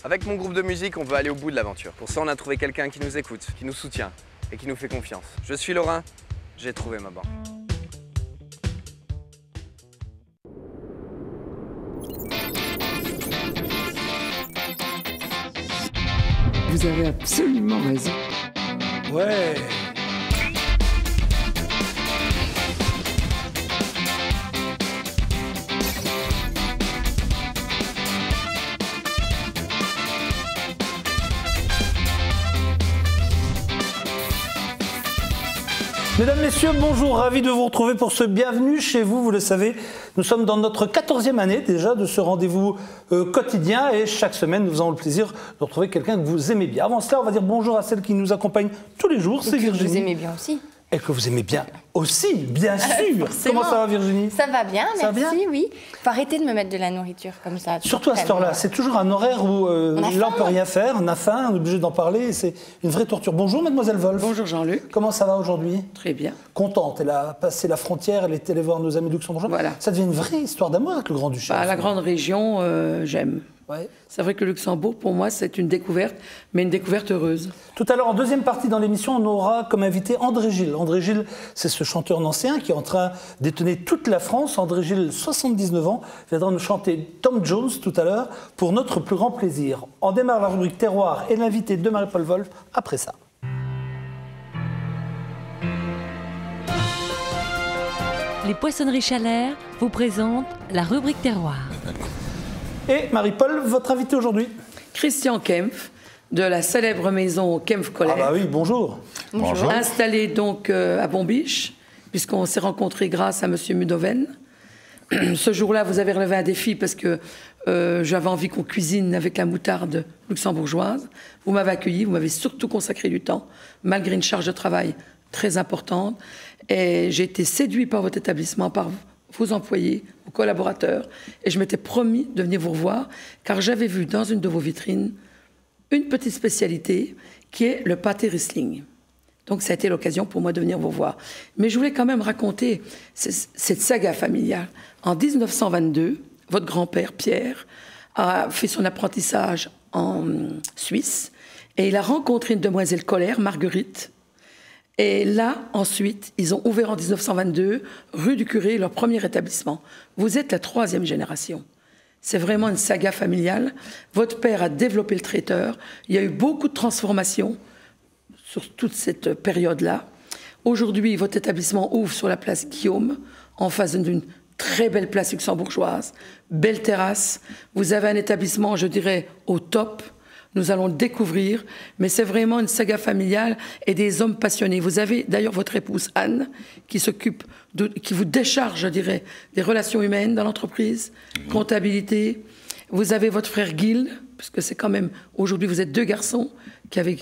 Avec mon groupe de musique, on veut aller au bout de l'aventure. Pour ça, on a trouvé quelqu'un qui nous écoute, qui nous soutient et qui nous fait confiance. Je suis Laurent, j'ai trouvé ma bande. Vous avez absolument raison. Ouais. Mesdames, Messieurs, bonjour, ravi de vous retrouver pour ce Bienvenue chez vous. Vous le savez, nous sommes dans notre 14e année déjà de ce rendez-vous quotidien et chaque semaine, nous avons le plaisir de retrouver quelqu'un que vous aimez bien. Avant cela, on va dire bonjour à celle qui nous accompagne tous les jours, c'est Virginie. Que vous aimez bien aussi. Et que vous aimez bien aussi, bien sûr. Forcément. Comment ça va, Virginie? Ça va bien, Ça merci, va bien oui. Faut arrêter de me mettre de la nourriture comme ça. Surtout à cette heure-là, c'est toujours un horaire où là on peut rien faire, on a faim, on est obligé d'en parler, c'est une vraie torture. Bonjour Mademoiselle Wolf. Bonjour Jean-Luc. Comment ça va aujourd'hui? Très bien. Contente, elle a passé la frontière, elle est allée voir nos amis luxembourgeois. Voilà. Ça devient une vraie histoire d'amour avec le Grand-Duché. La grande région, j'aime. Ouais. C'est vrai que Luxembourg, pour moi, c'est une découverte, mais une découverte heureuse. Tout à l'heure, en deuxième partie dans l'émission, on aura comme invité André Gilles. André Gilles, c'est ce chanteur nancéen qui est en train d'étonner toute la France. André Gilles, 79 ans, viendra nous chanter Tom Jones tout à l'heure pour notre plus grand plaisir. On démarre la rubrique Terroir et l'invité de Marie-Paul Wolf après ça. Les Poissonneries Chalère vous présentent la rubrique Terroir. Et Marie-Paul, votre invité aujourd'hui? Christian Kempf, de la célèbre maison Kempf Colère. Ah bah oui, bonjour. Bonjour. Installé donc à Bombiche, puisqu'on s'est rencontrés grâce à Monsieur Mudoven. Ce jour-là, vous avez relevé un défi parce que j'avais envie qu'on cuisine avec la moutarde luxembourgeoise. Vous m'avez accueilli, vous m'avez surtout consacré du temps, malgré une charge de travail très importante. Et j'ai été séduit par votre établissement, par vos employés, vos collaborateurs. Et je m'étais promis de venir vous revoir, car j'avais vu dans une de vos vitrines une petite spécialité qui est le pâté Riesling. Donc ça a été l'occasion pour moi de venir vous voir. Mais je voulais quand même raconter cette saga familiale. En 1922, votre grand-père Pierre a fait son apprentissage en Suisse et il a rencontré une demoiselle Colère, Marguerite. Et là, ensuite, ils ont ouvert en 1922, rue du Curé, leur premier établissement. Vous êtes la 3e génération. C'est vraiment une saga familiale. Votre père a développé le traiteur. Il y a eu beaucoup de transformations sur toute cette période-là. Aujourd'hui, votre établissement ouvre sur la place Guillaume, en face d'une très belle place luxembourgeoise, belle terrasse. Vous avez un établissement, je dirais, au top. Nous allons le découvrir, mais c'est vraiment une saga familiale et des hommes passionnés. Vous avez d'ailleurs votre épouse Anne qui s'occupe, qui vous décharge, je dirais, des relations humaines dans l'entreprise, comptabilité. Vous avez votre frère Gilles, puisque c'est quand même, aujourd'hui vous êtes 2 garçons qui avaient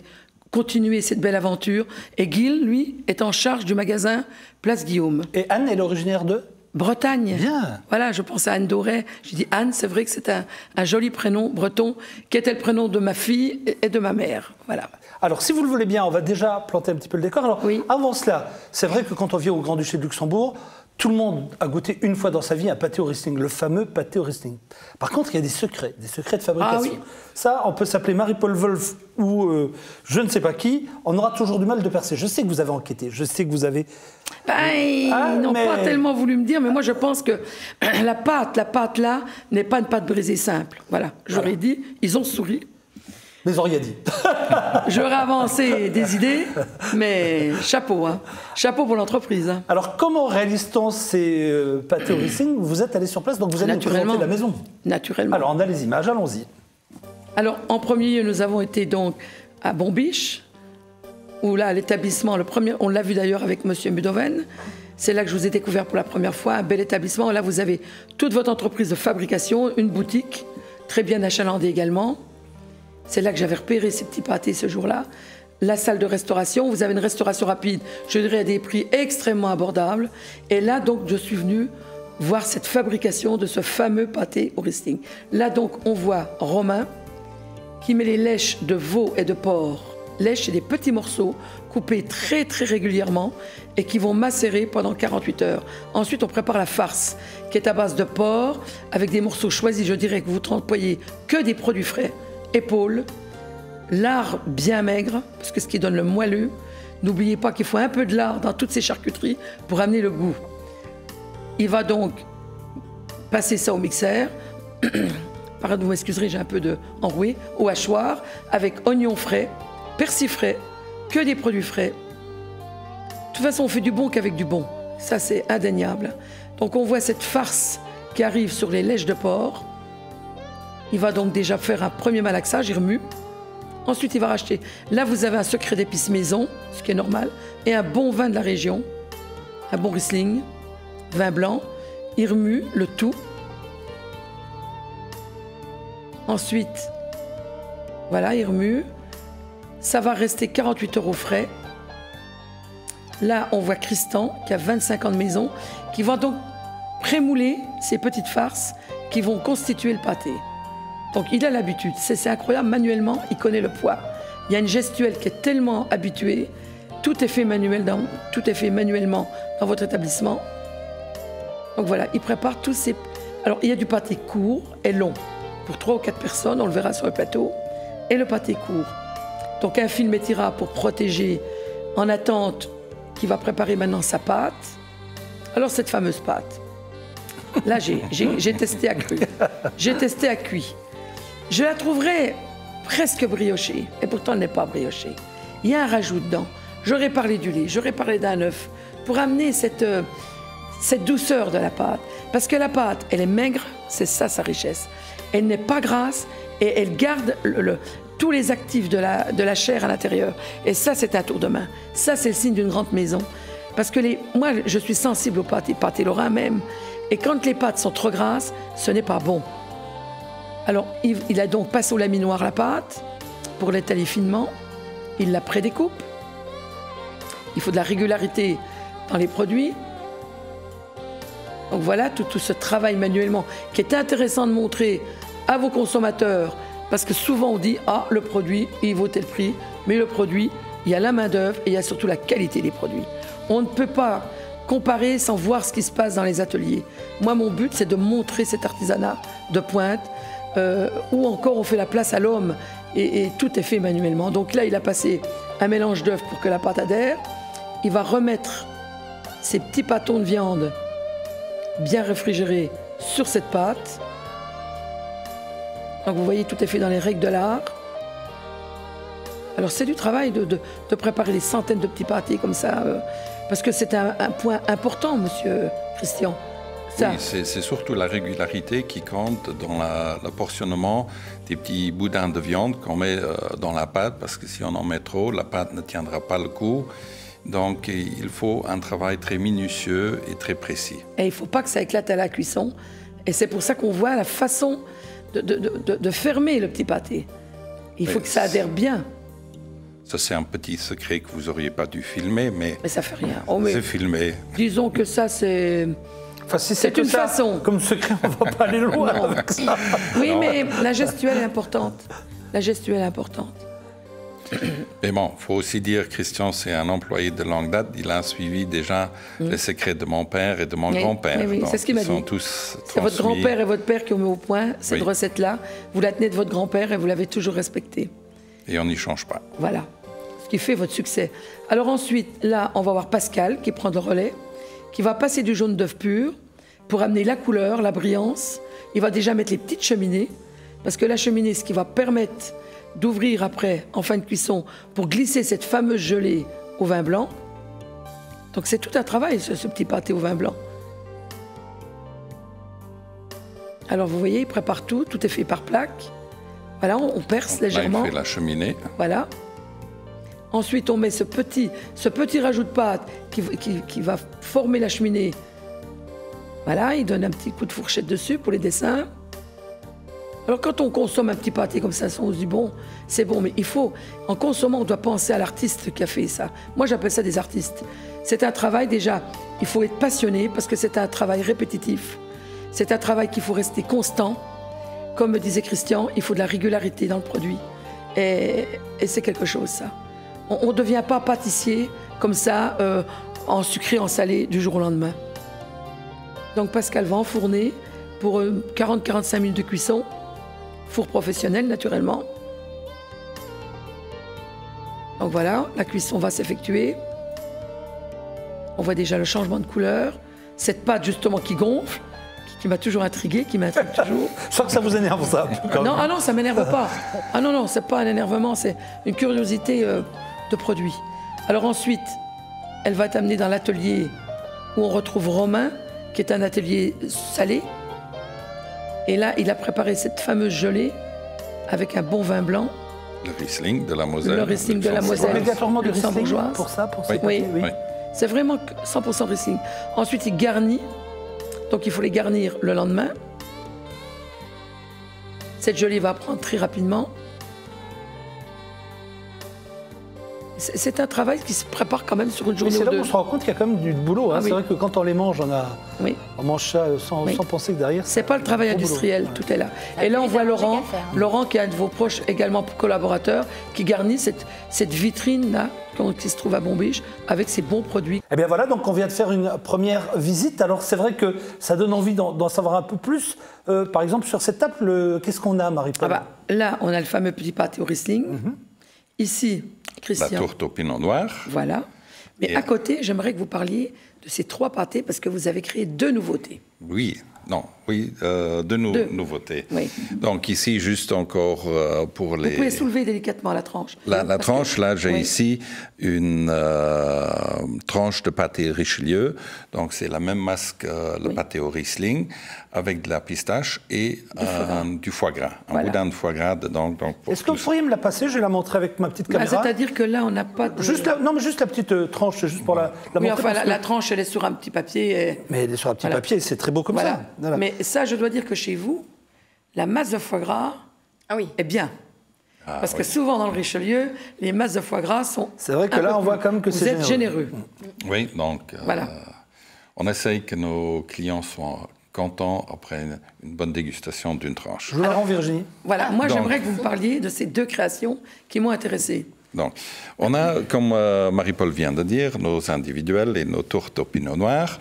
continué cette belle aventure. Et Gilles, lui, est en charge du magasin Place Guillaume. Et Anne, elle est originaire de Bretagne. Bien. Voilà, je pense à Anne Doré. J'ai dit Anne, c'est vrai que c'est un joli prénom breton, qui était le prénom de ma fille et de ma mère. Voilà. Alors, si vous le voulez bien, on va déjà planter un petit peu le décor. Alors, oui. Avant cela, c'est vrai que quand on vient au Grand-Duché de Luxembourg, tout le monde a goûté une fois dans sa vie un pâté au Riesling, le fameux pâté au Riesling. Par contre, il y a des secrets de fabrication. Ah oui. Ça, on peut s'appeler Marie-Paul Wolf ou je ne sais pas qui, on aura toujours du mal de percer. Je sais que vous avez enquêté, je sais que vous avez... Ils n'ont pas tellement voulu me dire, mais moi je pense que la pâte là, n'est pas une pâte brisée simple. Voilà, j'aurais dit, ils ont souri. Mais auriez dit. J'aurais avancé des idées, mais chapeau, hein. Chapeau pour l'entreprise. Hein. Alors, comment réalise-t-on ces pâtés au Riesling? Vous êtes allé sur place, donc vous allez nous présenter la maison. Naturellement. Alors, on a les images, allons-y. Alors, en premier lieu, nous avons été donc à Bombiche, où là, l'établissement, le premier, on l'a vu d'ailleurs avec Monsieur Mudoven. C'est là que je vous ai découvert pour la première fois, un bel établissement. Là, vous avez toute votre entreprise de fabrication, une boutique, très bien achalandée également. C'est là que j'avais repéré ces petits pâtés ce jour-là. La salle de restauration, vous avez une restauration rapide, je dirais à des prix extrêmement abordables. Et là, donc, je suis venue voir cette fabrication de ce fameux pâté au Riesling. Là, donc, on voit Romain qui met les lèches de veau et de porc. Lèches, c'est des petits morceaux coupés très, très régulièrement et qui vont macérer pendant 48 heures. Ensuite, on prépare la farce qui est à base de porc avec des morceaux choisis. Je dirais que vous n'employez que des produits frais épaule, lard bien maigre, parce que ce qui donne le moelleux. N'oubliez pas qu'il faut un peu de lard dans toutes ces charcuteries pour amener le goût. Il va donc passer ça au mixeur. Pardon, vous m'excuserez, j'ai un peu de enroué. Au hachoir, avec oignons frais, persil frais, que des produits frais. De toute façon, on fait du bon qu'avec du bon. Ça, c'est indéniable. Donc, on voit cette farce qui arrive sur les lèches de porc. Il va donc déjà faire un premier malaxage, il remue. Ensuite, il va racheter. Là, vous avez un secret d'épices maison, ce qui est normal, et un bon vin de la région, un bon Riesling, vin blanc. Il remue le tout. Ensuite, voilà, il remue. Ça va rester 48 € frais. Là, on voit Christian, qui a 25 ans de maison, qui va donc prémouler ces petites farces qui vont constituer le pâté. Donc, il a l'habitude. C'est incroyable, manuellement, il connaît le poids. Il y a une gestuelle qui est tellement habituée. Tout est fait manuellement dans votre établissement. Donc voilà, il prépare tous ces... Alors, il y a du pâté court et long. Pour 3 ou 4 personnes, on le verra sur le plateau. Et le pâté court. Donc, un film étira pour protéger en attente qui va préparer maintenant sa pâte. Alors, cette fameuse pâte, là, j'ai testé à cuit. J'ai testé à cuit. Je la trouverais presque briochée, et pourtant elle n'est pas briochée. Il y a un rajout dedans. J'aurais parlé du lait, j'aurais parlé d'un œuf, pour amener cette douceur de la pâte. Parce que la pâte, elle est maigre, c'est ça sa richesse. Elle n'est pas grasse, et elle garde tous les actifs de la chair à l'intérieur. Et ça, c'est un tour de main. Ça, c'est le signe d'une grande maison. Parce que moi, je suis sensible aux pâtés lorrains même. Et quand les pâtes sont trop grasses, ce n'est pas bon. Alors, il a donc passé au laminoir la pâte pour l'étaler finement. Il la prédécoupe. Il faut de la régularité dans les produits. Donc voilà, tout ce travail manuellement qui est intéressant de montrer à vos consommateurs. Parce que souvent on dit, ah, le produit, il vaut tel prix. Mais le produit, il y a la main-d'œuvre et il y a surtout la qualité des produits. On ne peut pas comparer sans voir ce qui se passe dans les ateliers. Moi, mon but, c'est de montrer cet artisanat de pointe, où encore on fait la place à l'homme et tout est fait manuellement. Donc là, il a passé un mélange d'œufs pour que la pâte adhère. Il va remettre ces petits pâtons de viande bien réfrigérés sur cette pâte. Donc vous voyez, tout est fait dans les règles de l'art. Alors c'est du travail de préparer des centaines de petits pâtés comme ça, parce que c'est un point important, monsieur Christian. Ça. Oui, c'est surtout la régularité qui compte dans l'apportionnement des petits boudins de viande qu'on met dans la pâte, parce que si on en met trop, la pâte ne tiendra pas le coup. Donc il faut un travail très minutieux et très précis. Et il ne faut pas que ça éclate à la cuisson. Et c'est pour ça qu'on voit la façon de fermer le petit pâté. Il faut que ça adhère bien. Ça, c'est un petit secret que vous n'auriez pas dû filmer, mais ça fait rien. C'est filmé. Disons que ça, c'est... Enfin, si c'est une façon. Comme secret, on ne va pas aller loin avec ça. Oui, non. Mais la gestuelle est importante. La gestuelle est importante. Mais bon, il faut aussi dire, Christian, c'est un employé de longue date. Il a suivi déjà les secrets de mon père et de mon grand-père. Oui, c'est ce qu'il m'a dit. C'est votre grand-père et votre père qui ont mis au point cette recette-là. Vous la tenez de votre grand-père et vous l'avez toujours respectée. Et on n'y change pas. Voilà, ce qui fait votre succès. Alors ensuite, là, on va voir Pascal qui prend le relais, qui va passer du jaune d'œuf pur pour amener la couleur, la brillance. Il va déjà mettre les petites cheminées, parce que la cheminée, ce qui va permettre d'ouvrir après, en fin de cuisson, pour glisser cette fameuse gelée au vin blanc. Donc c'est tout un travail, ce petit pâté au vin blanc. Alors vous voyez, il prépare tout est fait par plaque. Voilà, on perce légèrement. Là, il fait la cheminée. Voilà. Ensuite, on met ce petit rajout de pâte qui va former la cheminée. Voilà, il donne un petit coup de fourchette dessus pour les dessins. Alors, quand on consomme un petit pâté comme ça, on se dit, bon, c'est bon, mais il faut, en consommant, on doit penser à l'artiste qui a fait ça. Moi, j'appelle ça des artistes. C'est un travail, déjà, il faut être passionné parce que c'est un travail répétitif. C'est un travail qu'il faut rester constant. Comme me disait Christian, il faut de la régularité dans le produit. Et c'est quelque chose, ça. On ne devient pas pâtissier comme ça, en sucré, en salé, du jour au lendemain. Donc Pascal va enfourner pour 40-45 minutes de cuisson. Four professionnel, naturellement. Donc voilà, la cuisson va s'effectuer. On voit déjà le changement de couleur. Cette pâte justement qui gonfle, qui m'a toujours intriguée, qui m'intrigue toujours. Je sens que ça vous énerve, ça. quand même. Non, ah non, ça m'énerve pas. Ah non, non, c'est pas un énervement, c'est une curiosité de produit. Alors ensuite, elle va être amenée dans l'atelier où on retrouve Romain, qui est un atelier salé. Et là, il a préparé cette fameuse gelée avec un bon vin blanc. Le Riesling de la Moselle. Le Riesling de la C'est Moselle. obligatoirement du Riesling luxembourgeoise. pour ça, pour Oui. ces pâtés, Oui. Oui. C'est vraiment 100% Riesling. Ensuite, il garnit. Donc, il faut les garnir le lendemain. Cette gelée va prendre très rapidement. C'est un travail qui se prépare quand même sur une Mais journée c'est ou là où deux. on se rend compte qu'il y a quand même du boulot. Hein. Ah oui. C'est vrai que quand on les mange, Oui. on mange ça sans penser que derrière. C'est pas le travail gros boulot. industriel, Ouais. tout est là. Ah, Et là, on voit évidemment, Laurent, j'ai qu'à faire, hein. Laurent qui est un de vos proches, également collaborateurs, qui garnit cette vitrine-là, qui se trouve à Bombiche, avec ses bons produits. Eh bien voilà, donc on vient de faire une première visite. Alors c'est vrai que ça donne envie d'en savoir un peu plus. Par exemple, sur cette table, qu'est-ce qu'on a, Marie-Paul? Ah bah, là, on a le fameux petit pâté au Riesling. Ici, La Christian. tourte au pinot noir. Voilà. Mais Et- à côté, j'aimerais que vous parliez de ces 3 pâtés parce que vous avez créé 2 nouveautés. Oui, deux nouveautés. Oui. Donc ici, juste encore pour les... Vous pouvez soulever délicatement la tranche. La Parce tranche, que- là, j'ai oui. ici une tranche de pâté Richelieu. Donc, c'est la même masse que le pâté au Riesling, avec de la pistache et du foie gras. Un Voilà. boudin de foie gras dedans. Donc, pour Est-ce que vous tout pourriez me la passer? Je vais la montrer avec ma petite Bah, caméra. c'est-à-dire que là, on n'a pas de... Juste la, non, mais juste la petite tranche, juste pour la Oui, montrer. enfin, parce que- la tranche, elle est sur un petit papier. Mais elle est sur un petit Voilà. papier, c'est très beau comme Voilà. ça. Voilà. Mais ça, je dois dire que chez vous, la masse de foie gras Ah oui. est bien. Parce que souvent, dans le Richelieu, les masses de foie gras sont... C'est vrai que un là, peu on voit plus- quand même que vous c'est êtes généreux. Oui, donc Voilà. on essaye que nos clients soient contents après une bonne dégustation d'une tranche. Je vous la rends, Virginie. Voilà, moi, Donc- j'aimerais que vous me parliez de ces 2 créations qui m'ont intéressée. Donc, on a, comme Marie-Paul vient de dire, nos individuels et nos tourtes au pinot noir,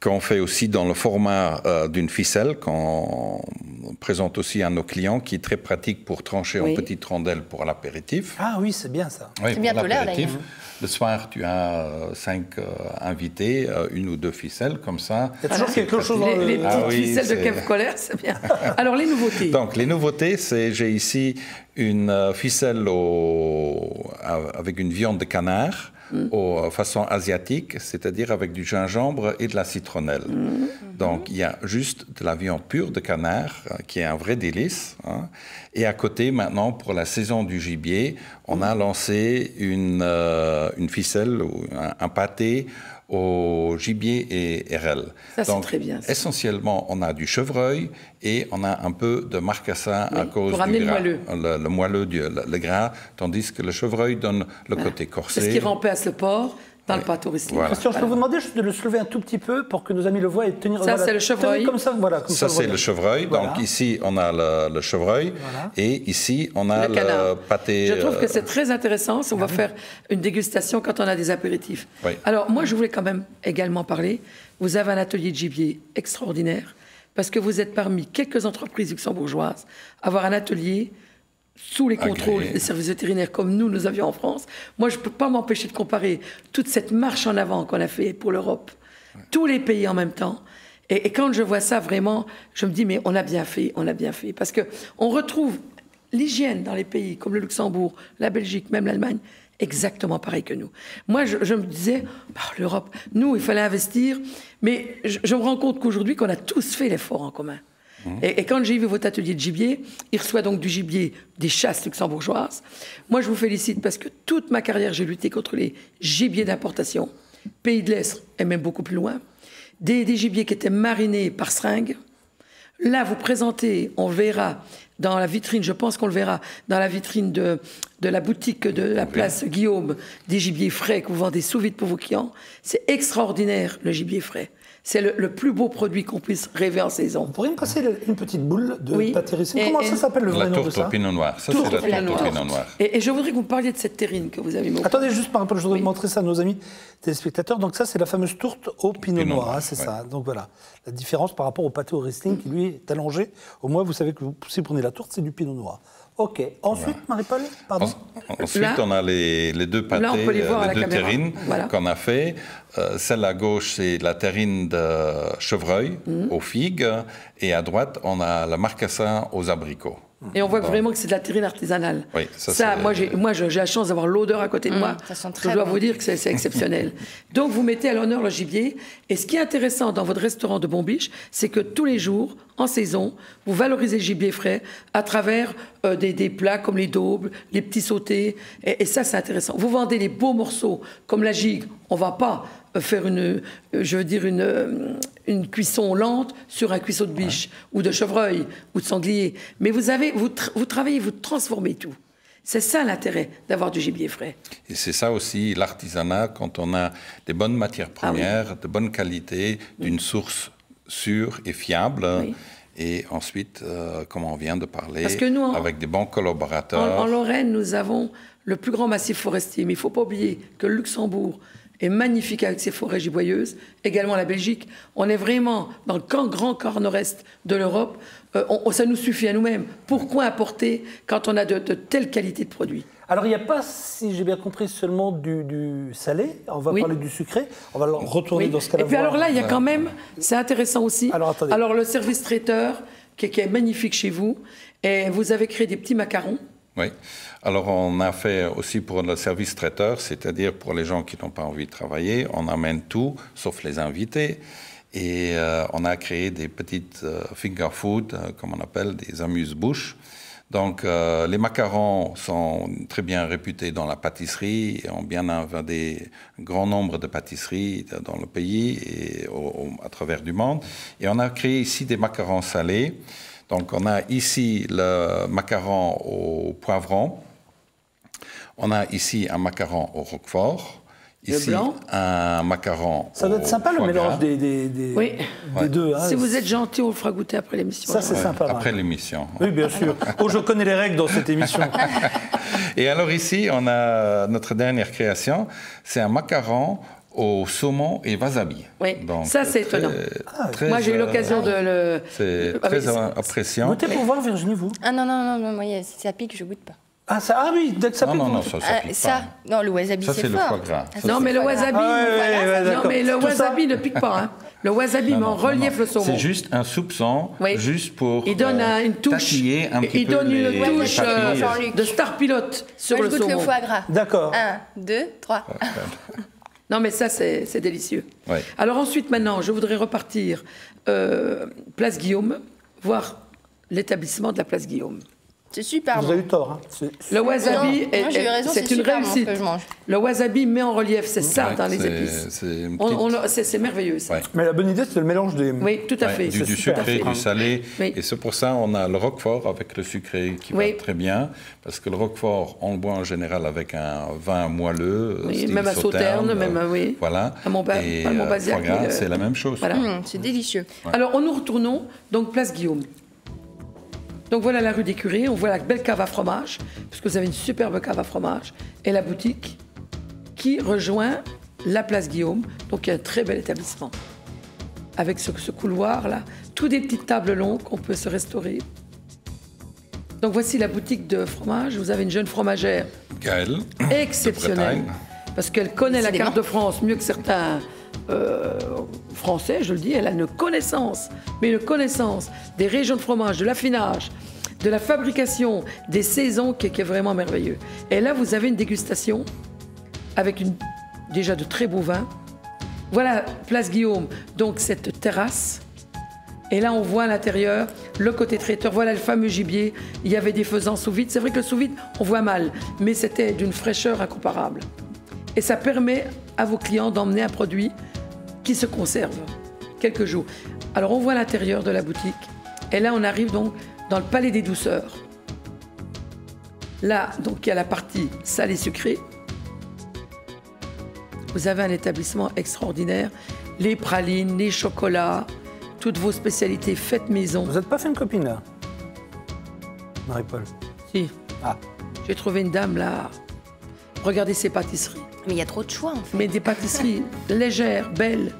qu'on fait aussi dans le format d'une ficelle, qu'on présente aussi à nos clients, qui est très pratique pour trancher Oui. en petites rondelles pour l'apéritif. Ah oui, c'est bien ça. Oui, C'est bientôt pour l'heure, l'apéritif. d'ailleurs. Le soir, tu as 5 invités, 1 ou 2 ficelles, comme ça. Il y a toujours quelque chose dans Les, le... les petites Ah oui, ficelles de c'est- Kev Colère, c'est bien. Alors, les nouveautés. Donc, les nouveautés, c'est j'ai ici une ficelle avec une viande de canard façon asiatique, c'est-à-dire avec du gingembre et de la citronnelle. Donc, il y a juste de la viande pure de canard, qui est un vrai délice. Hein. Et à côté, maintenant, pour la saison du gibier, on a lancé une ficelle, ou un pâté au gibier et RL. Ça, c'est Donc, très bien, ça. essentiellement, on a du chevreuil et on a un peu de marcassin à cause pour amener du le gras. moelleux. Le moelleux, le gras, tandis que le chevreuil donne le côté corsé. C'est ce qui remplace le porc dans le pâteau Riesling. Voilà. Christian, je peux vous demander juste de le soulever un tout petit peu pour que nos amis le voient et tenir... Ça, c'est le chevreuil. Tenez comme ça, voilà. Comme Ça, on c'est voit le bien. chevreuil. Voilà. Donc, ici, on a le chevreuil. Voilà. Et ici, on a Le canard. pâté. Je trouve que c'est très intéressant. On va faire une dégustation quand on a des apéritifs. Oui. Alors, moi, je voulais quand même également parler. Vous avez un atelier de gibier extraordinaire parce que vous êtes parmi quelques entreprises luxembourgeoises à avoir un atelier sous les contrôles Agréé. des services vétérinaires comme nous avions en France. Moi, je ne peux pas m'empêcher de comparer toute cette marche en avant qu'on a fait pour l'Europe, tous les pays en même temps. Et quand je vois ça, vraiment, je me dis, mais on a bien fait, on a bien fait. Parce qu'on retrouve l'hygiène dans les pays comme le Luxembourg, la Belgique, même l'Allemagne, exactement pareil que nous. Moi, je me disais, l'Europe, nous, il fallait investir, mais je me rends compte qu'aujourd'hui, qu'on a tous fait l'effort en commun. Et quand j'ai vu votre atelier de gibier, il reçoit donc du gibier des chasses luxembourgeoises. Moi, je vous félicite parce que toute ma carrière, j'ai lutté contre les gibiers d'importation, Pays de l'Est et même beaucoup plus loin, des gibiers qui étaient marinés par seringue. Là, vous présentez, on le verra dans la vitrine, je pense qu'on le verra, dans la vitrine de la boutique de la place Guillaume, des gibiers frais que vous vendez sous vide pour vos clients. C'est extraordinaire, le gibier frais. C'est le plus beau produit qu'on puisse rêver en saison. Vous pourriez me passer une petite boule de Oui. pâté Riesling? Et- Comment et- ça s'appelle le vrai La nom de tourte ça? au pinot noir. Ça, Tourte c'est au la pinot tourte au noir. pinot noir. Et je voudrais que vous parliez de cette terrine que vous avez montrée. Attendez, juste par rapport, je voudrais Oui. montrer ça à nos amis téléspectateurs. Donc ça, c'est la fameuse tourte au pinot Pinot noir, noir, hein, c'est ouais. ça. Donc voilà, la différence par rapport au pâté au Riesling qui lui est allongé. Au moins, vous savez que si vous prenez la tourte, c'est du pinot noir. Ok. Ensuite, Marie-Paul, pardon. Ensuite, Là- on a les deux pâtés, Là, on peut les voir à la deux caméra. terrines Voilà. qu'on a fait. Celle à gauche, c'est la terrine de chevreuil aux figues. Et à droite, on a la marcassin aux abricots. Et on voit vraiment que c'est de la terrine artisanale. Oui, ça, c'est- moi, j'ai la chance d'avoir l'odeur à côté de moi. ça sent Je très dois bon. vous dire que c'est exceptionnel. Donc, vous mettez à l'honneur le gibier. Et ce qui est intéressant dans votre restaurant de Bombiche, c'est que tous les jours, en saison, vous valorisez le gibier frais à travers des plats comme les daubes, les petits sautés. Et ça, c'est intéressant. Vous vendez les beaux morceaux comme la gigue. On ne va pas faire une cuisson lente sur un cuisseau de biche ou de chevreuil ou de sanglier. Mais vous travaillez, vous transformez tout. C'est ça l'intérêt d'avoir du gibier frais. Et c'est ça aussi l'artisanat, quand on a des bonnes matières premières, de bonne qualité, d'une source sûre et fiable. Oui. Et ensuite, comme on vient de parler, Parce que nous, avec des bons collaborateurs. En Lorraine, nous avons le plus grand massif forestier. Mais il ne faut pas oublier que le Luxembourg est magnifique avec ses forêts giboyeuses. Également la Belgique. On est vraiment dans le grand corps nord-est de l'Europe. Ça nous suffit à nous-mêmes. Pourquoi importer quand on a de telles qualités de produits? Alors, il n'y a pas, si j'ai bien compris, seulement du salé. On va Oui. parler du sucré. On va le retourner Oui. dans ce cas-là. Et puis voir. alors là, il y a quand même, c'est intéressant aussi. Alors, attendez. Le service traiteur, qui est magnifique chez vous, et vous avez créé des petits macarons. Oui. Alors, on a fait aussi pour le service traiteur, c'est-à-dire pour les gens qui n'ont pas envie de travailler, on amène tout, sauf les invités. Et on a créé des petites finger food, comme on appelle, des amuse-bouches. Donc, les macarons sont très bien réputés dans la pâtisserie et ont bien invadé un grand nombre de pâtisseries dans le pays et à travers du monde. Et on a créé ici des macarons salés. Donc, on a ici le macaron au poivron. On a ici un macaron au roquefort. Le Ici, blanc. un macaron Ça doit au être sympa le foie mélange gras. des Oui. deux. hein. Si vous êtes gentil, on le fera goûter après l'émission. Ça, c'est sympa. Après Marie. l'émission. Oui, bien sûr. Oh, je connais les règles dans cette émission. Et alors ici, on a notre dernière création, c'est un macaron au saumon et wasabi. Oui, Donc, ça, c'est étonnant. très, Moi, j'ai eu l'occasion de le... C'est Ah, mais très appréciant. Goûtez pour voir, Virginie, vous. Ah non, moi, si ça pique, je goûte pas. Ah oui, dès que ça Non, pique, non, vous- non, ça pique ça, pas. non, le wasabi, Ça, c'est c'est le fort. foie gras. Ah, Ça, Non, c'est mais le foie gras. wasabi, ouais, non, d'accord. mais le Tout ça- wasabi ne pique pas. Hein. Le wasabi met en relief le saumon. C'est juste un soupçon, Oui. juste pour Il donne une touche. tatiller un petit Il peu donne une les touche papilles. Jean-Luc. de star pilote sur Moi, le je goûte saumon. le foie gras. D'accord. 1, 2, 3. Non, mais ça, c'est délicieux. Oui. Alors ensuite, maintenant, je voudrais repartir Place Guillaume, voir l'établissement de la Place Guillaume. C'est super Vous bon. avez eu tort. Hein. C'est- Le wasabi, Non, moi, j'ai eu raison, c'est c'est une super bon ce réussite. que je mange. Le wasabi met en relief, c'est ça Ouais, dans les c'est- épices. c'est une petite- C'est merveilleux, ça. Ouais. Mais la bonne idée, c'est le mélange des... Oui, tout à Ouais, fait. du c'est super. sucré, Tout à du fait. salé. Oui. Et c'est pour ça on a le roquefort avec le sucré qui Oui. va très bien. Parce que le roquefort, on le boit en général avec un vin moelleux. Oui, style même à Sauternes, même, oui. Voilà. À Montba- Et à Montbazillac, foie gras, oui, c'est la même chose. Voilà. C'est délicieux. Alors, nous retournons, donc, Place Guillaume. Donc, voilà la rue des Curés, on voit la belle cave à fromage, parce que vous avez une superbe cave à fromage, et la boutique qui rejoint la Place Guillaume, donc il y a un très bel établissement. Avec ce couloir-là, toutes des petites tables longues qu'on peut se restaurer. Donc, voici la boutique de fromage. Vous avez une jeune fromagère Gaëlle, exceptionnelle, de Bretagne. parce qu'elle connaît la Décidément. carte de France mieux que certains Français, je le dis. Elle a une connaissance, mais une connaissance des régions de fromage, de l'affinage, de la fabrication, des saisons qui est vraiment merveilleux. Et là, vous avez une dégustation avec déjà de très beaux vins. Voilà, Place Guillaume, donc cette terrasse. Et là, on voit à l'intérieur le côté traiteur. Voilà le fameux gibier. Il y avait des faisans sous vide. C'est vrai que le sous vide, on voit mal, mais c'était d'une fraîcheur incomparable. Et ça permet à vos clients d'emmener un produit qui se conserve quelques jours. Alors, on voit l'intérieur de la boutique. Et là, on arrive donc dans le palais des douceurs. Là, donc, il y a la partie salée sucrée. Vous avez un établissement extraordinaire. les pralines, les chocolats, toutes vos spécialités faites maison. Vous n'êtes pas fait une copine, là, Marie-Paul? Si. Ah. J'ai trouvé une dame là. Regardez ces pâtisseries. Mais il y a trop de choix, en fait. Mais des pâtisseries légères, belles.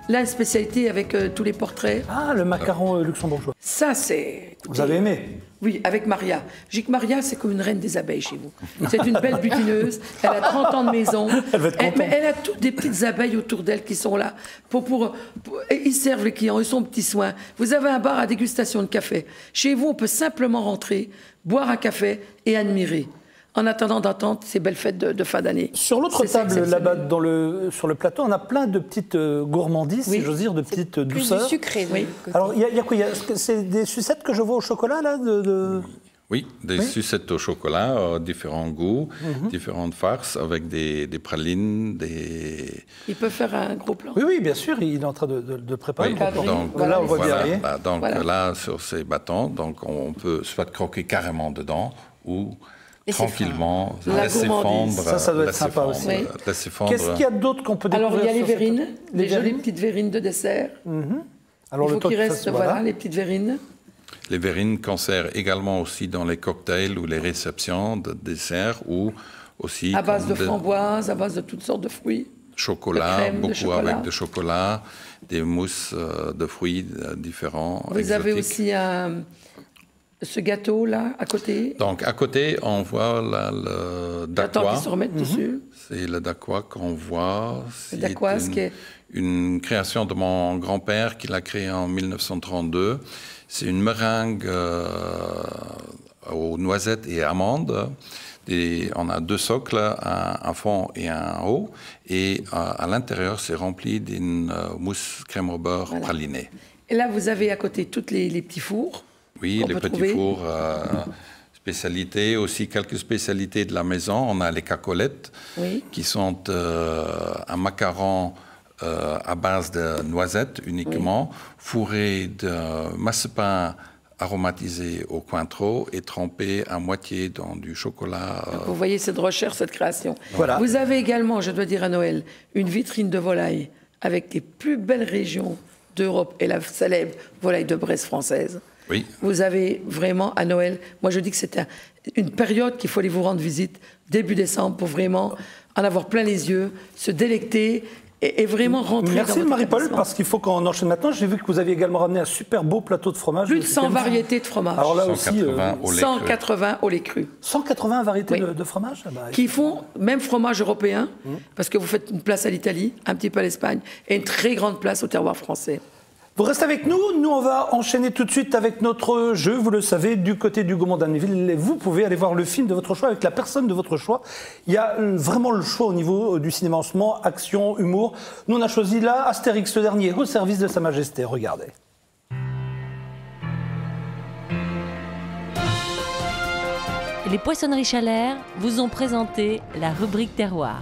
Là, une spécialité avec tous les portraits. Ah, le macaron luxembourgeois. Ça, c'est... Vous avez aimé? Oui, avec Maria. Je dis que Maria, c'est comme une reine des abeilles chez vous. C'est une belle butineuse. Elle a 30 ans de maison. Elle va être contente. Mais elle a toutes des petites abeilles autour d'elle qui sont là. Et ils servent les clients, ils sont petits soins. Vous avez un bar à dégustation de café. Chez vous, on peut simplement rentrer, boire un café et admirer. En attendant d'attendre ces belles fêtes de fin d'année. Sur l'autre C'est ça, table, exceptionnel. là-bas, sur le plateau, on a plein de petites gourmandises, si Oui. j'ose dire, de petites Plus douceurs. du sucré, Oui. côté. Alors, il y a quoi? C'est des sucettes que je vois au chocolat, là Oui, des Oui. sucettes au chocolat, différents goûts, différentes farces, avec des pralines, des... Il peut faire un gros plan. Oui, oui, bien sûr, il est en train de préparer. Oui, le repas. donc, Voilà, là, on voit voilà, derrière. bah, donc Voilà. là, sur ces bâtons, donc on peut soit croquer carrément dedans ou Laisser tranquillement La laisser gourmandise. fondre. Ça doit être laisser sympa fondre, aussi. Oui. laisser fondre. Qu'est-ce qu'il y a d'autre qu'on peut découvrir Alors, il y a les sur cette- verrines, Les les jolies verrines petites verrines de dessert. Alors, Il faut temps qu'il que ça reste, se- voilà, les petites verrines. Les verrines qu'on sert également aussi dans les cocktails ou les réceptions de desserts ou aussi À base comme de framboises, à base de toutes sortes de fruits. chocolat, de crème, de beaucoup chocolat. avec de chocolat, des mousses de fruits différents. Vous avez exotiques. aussi ce gâteau-là, à côté. Donc à côté, on voit là, le J'attends daqua. qu'ils se remettent dessus. C'est le daqua qu'on voit. C'est daqua, ce qui est- une création de mon grand-père qu'il a créé en 1932. C'est une meringue aux noisettes et amandes. On a deux socles, un fond et un haut. Et à l'intérieur, c'est rempli d'une mousse crème au beurre pralinée. Et là, vous avez à côté toutes les petits fours. Oui, qu'on les peut petits trouver. fours, spécialités, aussi quelques spécialités de la maison. On a les cacolettes, Oui. qui sont un macaron à base de noisettes uniquement, fourré de marzipan aromatisé au cointreau et trempé à moitié dans du chocolat. Vous voyez cette recherche, cette création. Voilà. Vous avez également, je dois dire à Noël, une vitrine de volailles avec les plus belles régions d'Europe et la célèbre volaille de Bresse française. Oui. Vous avez vraiment à Noël, moi je dis que c'est une période qu'il faut aller vous rendre visite début décembre pour vraiment en avoir plein les yeux, se délecter et vraiment rentrer Merci dans votre Marie-Paul, établissement. parce qu'il faut qu'on enchaîne maintenant. J'ai vu que vous aviez également ramené un super beau plateau de fromage. Plus de 100 Quel- variétés de fromage. Alors là aussi, 180 au lait cru. 180 au lait cru. 180 variétés Oui. de fromage. Ah bah, Qui font même fromage européen, parce que vous faites une place à l'Italie, un petit peu à l'Espagne, et une très grande place au terroir français. Vous restez avec nous. Nous, on va enchaîner tout de suite avec notre jeu. Vous le savez, du côté du Gaumont d'Anneville, vous pouvez aller voir le film de votre choix avec la personne de votre choix. Il y a vraiment le choix au niveau du cinéma en ce moment, action, humour. Nous, on a choisi là Astérix, le dernier, au service de Sa Majesté. Regardez. Les Poissonneries Chalère vous ont présenté la rubrique terroir.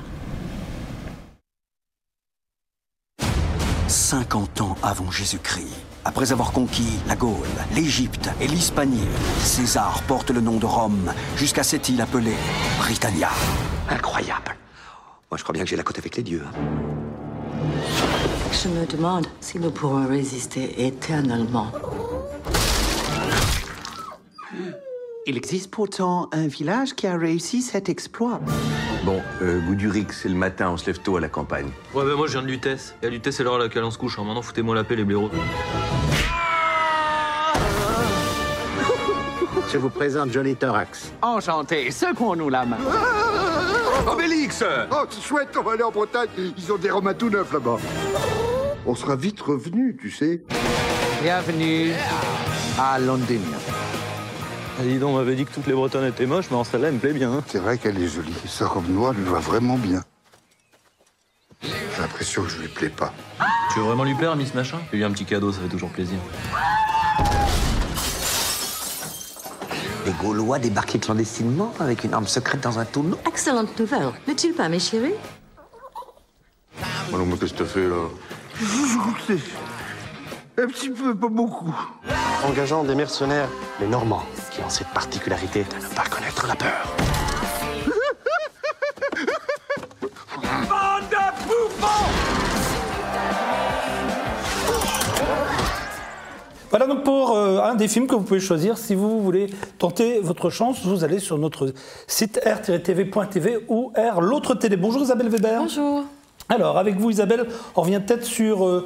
50 ans avant Jésus-Christ, après avoir conquis la Gaule, l'Égypte et l'Hispanie, César porte le nom de Rome jusqu'à cette île appelée Britannia. Incroyable. Moi, je crois bien que j'ai la cote avec les dieux. Je me demande si nous pourrons résister éternellement. Il existe pourtant un village qui a réussi cet exploit. Bon, Gouduric, c'est le matin, on se lève tôt à la campagne. Ouais, ben moi je viens de Lutèce. Et à Lutèce, c'est l'heure à laquelle on se couche. Maintenant, foutez-moi la paix, les blaireaux. Je vous présente Johnny Thorax. Enchanté, secouons-nous la main. Obélix! Oh, c'est chouette, on va aller en Bretagne. Ils ont des roms à tout neuf là-bas. On sera vite revenus, tu sais. Bienvenue à London. Ah, dis donc, on m'avait dit que toutes les Bretonnes étaient moches, mais en celle-là, elle me plaît bien. Hein. C'est vrai qu'elle est jolie. Sa robe noire lui va vraiment bien. J'ai l'impression que je lui plais pas. Tu veux vraiment lui plaire, Miss Machin? Fais-lui un petit cadeau, ça fait toujours plaisir. Les Gaulois débarquaient clandestinement avec une arme secrète dans un tonneau. Excellente nouvelle, n'est-il pas, mes chéris? Alors, mais qu'est-ce que t'as fait, là? Un petit peu, pas beaucoup. Engageant des mercenaires, les Normands, qui ont cette particularité de ne pas connaître la peur. Bande de bouffons! Voilà donc pour un des films que vous pouvez choisir. Si vous voulez tenter votre chance, vous allez sur notre site r-tv.tv ou R l'autre télé. Bonjour Isabelle Weber. Bonjour. Alors avec vous Isabelle, on revient peut-être sur...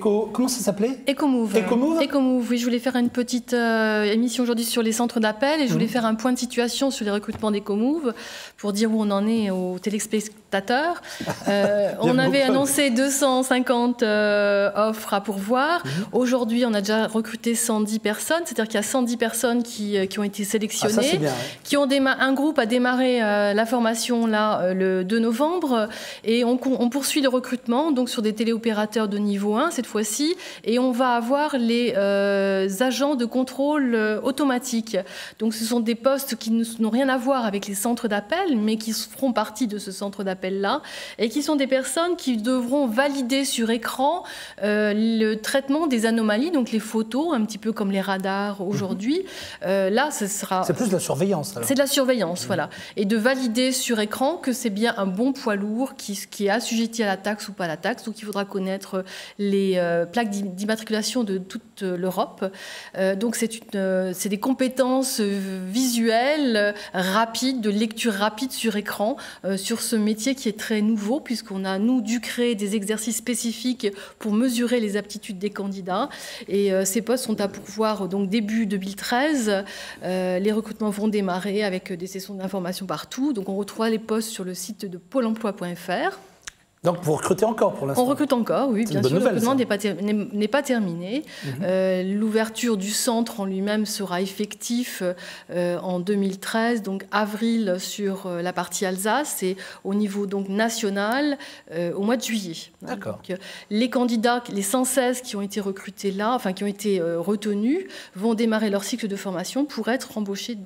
comment ça s'appelait? Ecomove. Ecomove, oui, je voulais faire une petite émission aujourd'hui sur les centres d'appel et je voulais faire un point de situation sur les recrutements d'Ecomove pour dire où on en est aux téléspectateurs. On avait annoncé 250 offres à pourvoir. Aujourd'hui, on a déjà recruté 110 personnes, c'est-à-dire qu'il y a 110 personnes qui ont été sélectionnées, ça, bien, qui ont un groupe a démarré la formation là, le 2 novembre et on poursuit le recrutement donc sur des téléopérateurs de niveau 1 cette fois-ci, et on va avoir les agents de contrôle automatique. Donc ce sont des postes qui n'ont rien à voir avec les centres d'appel, mais qui feront partie de ce centre d'appel-là, et qui sont des personnes qui devront valider sur écran le traitement des anomalies, donc les photos, un petit peu comme les radars aujourd'hui. Là, ce sera... C'est plus de la surveillance, alors. C'est de la surveillance, voilà. Et de valider sur écran que c'est bien un bon poids lourd qui est assujetti à la taxe ou pas à la taxe, donc il faudra connaître les plaques d'immatriculation de toute l'Europe. Donc c'est des compétences visuelles rapides, de lecture rapide sur écran, sur ce métier qui est très nouveau, puisqu'on a, nous, dû créer des exercices spécifiques pour mesurer les aptitudes des candidats. Et ces postes sont à pourvoir donc début 2013. Les recrutements vont démarrer avec des sessions d'information partout. Donc on retrouvera les postes sur le site de pôle emploi.fr. Donc vous recrutez encore pour l'instant? On recrute encore, oui, bien sûr. Le recrutement n'est pas terminé. L'ouverture du centre en lui-même sera effectif en 2013, donc avril sur la partie Alsace, et au niveau donc national au mois de juillet. D'accord. Donc, les candidats, les 116 qui ont été recrutés là, enfin qui ont été retenus, vont démarrer leur cycle de formation pour être embauchés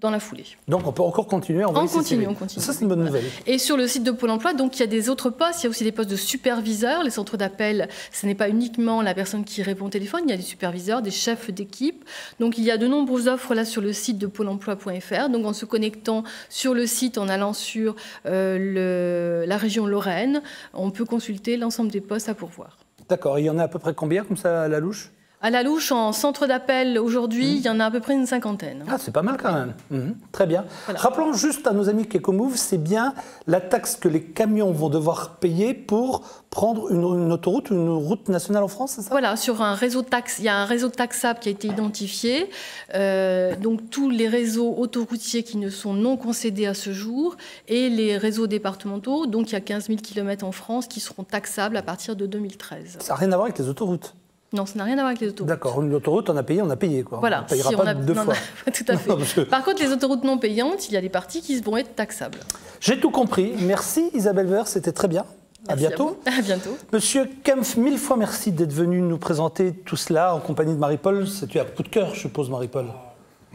dans la foulée. Donc on peut encore continuer à envoyer ces CV. On continue. Ça, c'est une bonne nouvelle. Et sur le site de Pôle emploi, donc, il y a des autres postes. Il y a aussi des postes de superviseurs. Les centres d'appel, ce n'est pas uniquement la personne qui répond au téléphone. Il y a des superviseurs, des chefs d'équipe. Donc il y a de nombreuses offres là sur le site de pôle emploi.fr. Donc en se connectant sur le site, en allant sur la région Lorraine, on peut consulter l'ensemble des postes à pourvoir. D'accord. Et il y en a à peu près combien comme ça à la louche? À la louche, en centre d'appel aujourd'hui, il y en a à peu près une cinquantaine. Ah, c'est pas mal quand même. Très bien. Voilà. Rappelons juste à nos amis qu'Ecomove, c'est bien la taxe que les camions vont devoir payer pour prendre une autoroute ou une route nationale en France, c'est ça? Voilà, sur un réseau il y a un réseau taxable qui a été identifié. Donc tous les réseaux autoroutiers qui ne sont non concédés à ce jour et les réseaux départementaux, donc il y a 15 000 km en France qui seront taxables à partir de 2013. Ça n'a rien à voir avec les autoroutes? Non, ça n'a rien à voir avec les autoroutes. D'accord, une autoroute, on a payé, quoi. Voilà. On ne payera pas deux fois. Tout à fait. Par contre, les autoroutes non payantes, il y a des parties qui vont être taxables. J'ai tout compris. Merci Isabelle Weber, c'était très bien. À bientôt. À bientôt. Monsieur Kempf, 1000 fois merci d'être venu nous présenter tout cela en compagnie de Marie-Paul. C'est un coup de cœur, je suppose, Marie-Paul.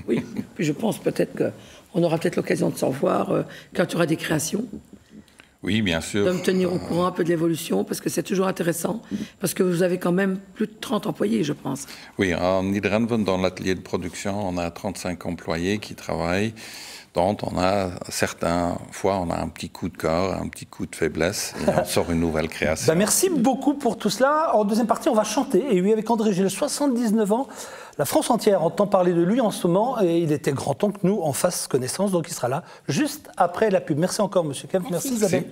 Oui, puis je pense peut-être qu'on aura peut-être l'occasion de s'en revoir quand il y aura des créations. Oui, bien sûr. De me tenir au courant un peu de l'évolution, parce que c'est toujours intéressant, parce que vous avez quand même plus de 30 employés, je pense. Oui, en Nidrenven, dans l'atelier de production, on a 35 employés qui travaillent, dont on a certaines fois, on a un petit coup de cœur, un petit coup de faiblesse, et on sort une nouvelle création. Merci beaucoup pour tout cela. En deuxième partie, on va chanter, et oui, avec André Gilles, 79 ans. La France entière entend parler de lui en ce moment, et il était grand temps que nous en fassions connaissance, donc il sera là juste après la pub. Merci encore, monsieur Kempf. Merci Isabelle.